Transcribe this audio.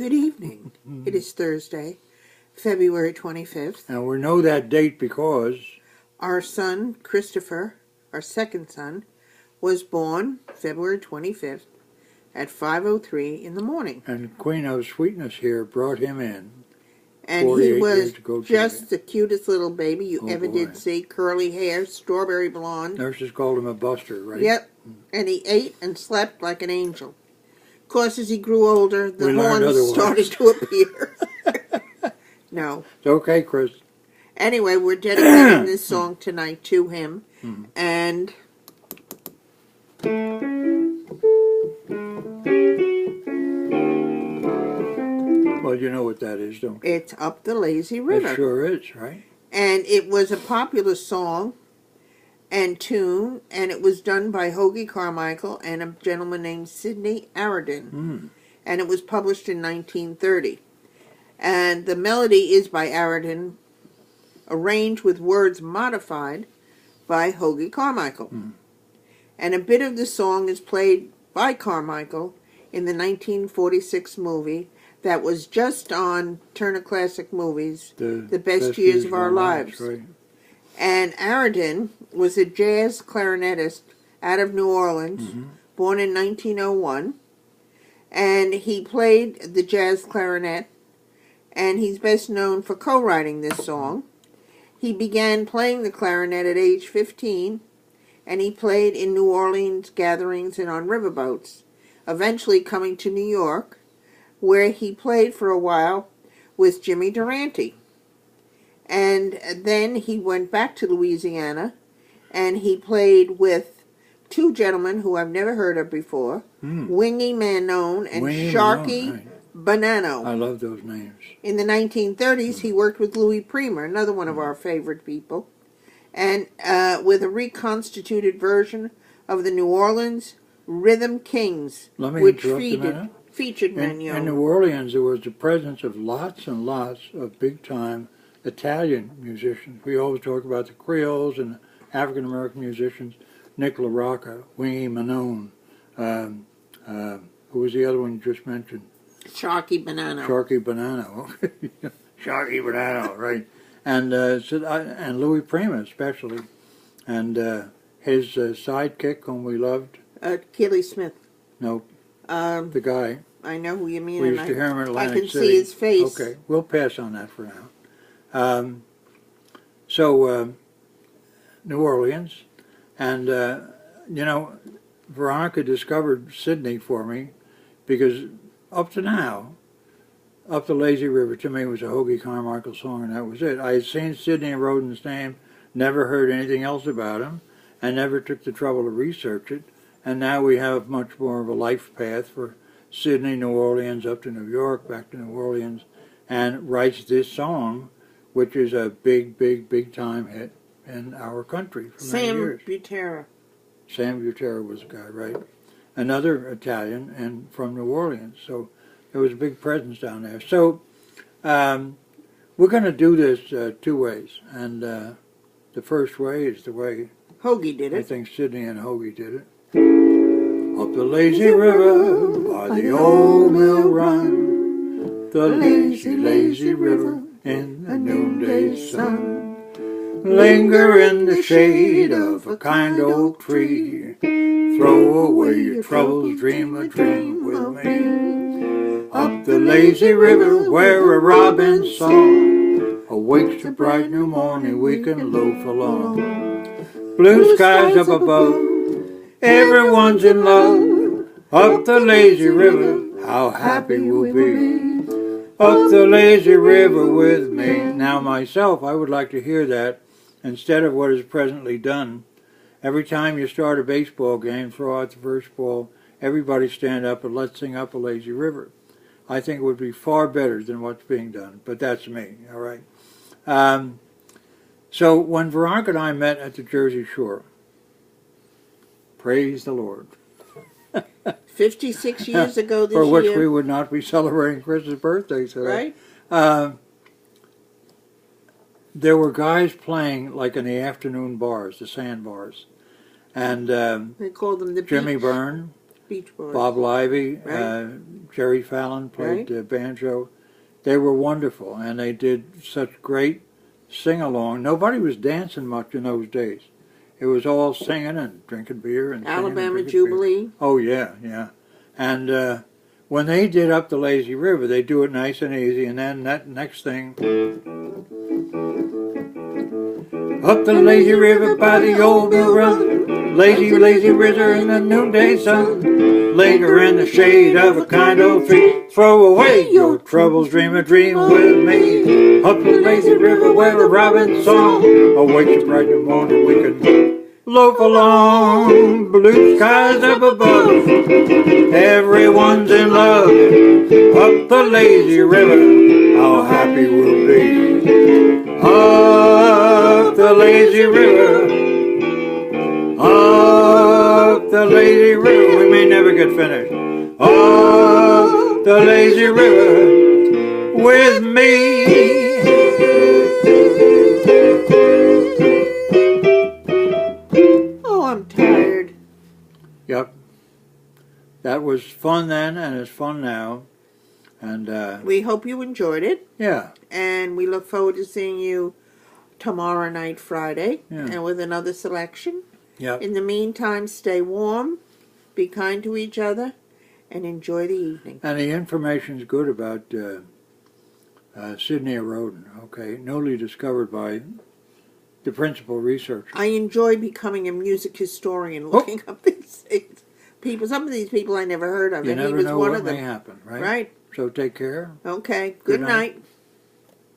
Good evening. It is Thursday, February 25th. And we know that date because Our son, Christopher, our second son, was born February 25th at 5:03 in the morning. and Queen of Sweetness here brought him in. And he 48 was years ago just today. the cutest little baby you ever boy. did see. Curly hair, strawberry blonde. Nurses called him a buster, right? Yep. And he ate and slept like an angel. Of course, as he grew older, the We learned horns otherwise. started to appear. No. It's okay, Chris. Anyway, we're dedicating this song tonight to him. And Well, you know what that is, don't you? it's Up the Lazy River. It sure is, right? And it was a popular song and tune, and it was done by Hoagy Carmichael and a gentleman named Sidney Aridin. And it was published in 1930. And the melody is by Aridin, arranged with words modified by Hoagy Carmichael. And a bit of the song is played by Carmichael in the 1946 movie that was just on Turner Classic Movies, The Best Years of Our Lives. Right. And Aridin was a jazz clarinetist out of New Orleans, born in 1901. And he played the jazz clarinet, and he's best known for co-writing this song. He began playing the clarinet at age 15, and he played in New Orleans gatherings and on riverboats, eventually coming to New York, where he played for a while with Jimmy Durante. And then he went back to Louisiana, and he played with two gentlemen who I've never heard of before, Wingy Manone and Wingy Sharky Manone, right. Bonanno. I love those names. In the 1930s, he worked with Louis Prima, another one of our favorite people, and with a reconstituted version of the New Orleans Rhythm Kings, Let me which interrupt a minute. featured In New Magnon. Orleans, there was the presence of lots and lots of big-time Italian musicians. We always talk about the Creoles and African-American musicians. Nick LaRocca, Wingy Manone, who was the other one you just mentioned? Sharky Bonanno. Sharky Bonanno. Sharky Bonanno, right. And Louis Prima especially. And his sidekick, whom we loved, Kelly Smith. no, Um, the guy. I know who you mean. We and used to hear him in I Atlantic can City. see his face. Okay, we'll pass on that for now. New Orleans, and Veronica discovered Sydney for me because up to now, Up the Lazy River to me was a Hoagy Carmichael song, and that was it. I had seen Sidney and Roden's name, never heard anything else about him, and never took the trouble to research it. And now we have much more of a life path for Sydney, New Orleans, up to New York, back to New Orleans, and writes this song, which is a big, big, big time hit in our country for many Sam years. Butera. Sam Butera was the guy, right? Another Italian and from New Orleans. So there was a big presence down there. So we're going to do this two ways. And the first way is the way Hoagy did I it. think Sidney and Hoagy did it. Up the lazy river by the old mill run, the lazy, lazy river in the noonday sun. Linger in the shade of a kind old tree, throw away your troubles, dream a dream with me. Up the lazy river where a robin's song awakes to bright new morning, we can loaf along. Blue skies up above, everyone's in love. Up the lazy river, how happy we'll be. Up the lazy river with me. Now myself, I would like to hear that instead of what is presently done. Every time you start a baseball game, throw out the first ball, everybody stand up and let's sing Up a Lazy River. I think it would be far better than what's being done, but that's me, all right? So when Veronica and I met at the Jersey Shore, praise the Lord. 56 years ago this For which year. we would not be celebrating Chris's birthday today. Right? There were guys playing like in the afternoon bars, the sandbars. And They called them the Jimmy beach. Byrne, Beach Boys. Bob Lively, Right. Jerry Fallon played banjo. They were wonderful, and they did such great sing-along. Nobody was dancing much in those days. It was all singing and drinking beer and singing and Alabama drinking beer. Jubilee. Oh, yeah, yeah. And when they did Up the Lazy River, they do it nice and easy, and then that next thing... Up the lazy river by the old mill run, lazy, lazy river in the noonday sun. Linger in the shade of a kind old tree, throw away your troubles, dream a dream with me. Up the lazy river where a robin song awakes you bright in the morning, we can loaf along. Blue skies up above, everyone's in love. Up the lazy river, how happy we'll be. Up the lazy river, up the lazy river, we may never get finished. Up the lazy river with me. Oh, I'm tired. Yep. That was fun then, and it's fun now. And We hope you enjoyed it, yeah, and we look forward to seeing you tomorrow night, Friday, Yeah. and with another selection. yep. In the meantime, stay warm, be kind to each other, and enjoy the evening. And the information's good about Sidney Rodin, okay, newly discovered by the principal researcher. I enjoy becoming a music historian, looking up these things. Some of these people I never heard of, You and he never was know one what of may them. happen, right? Right. So take care. Okay. Good Good night. night.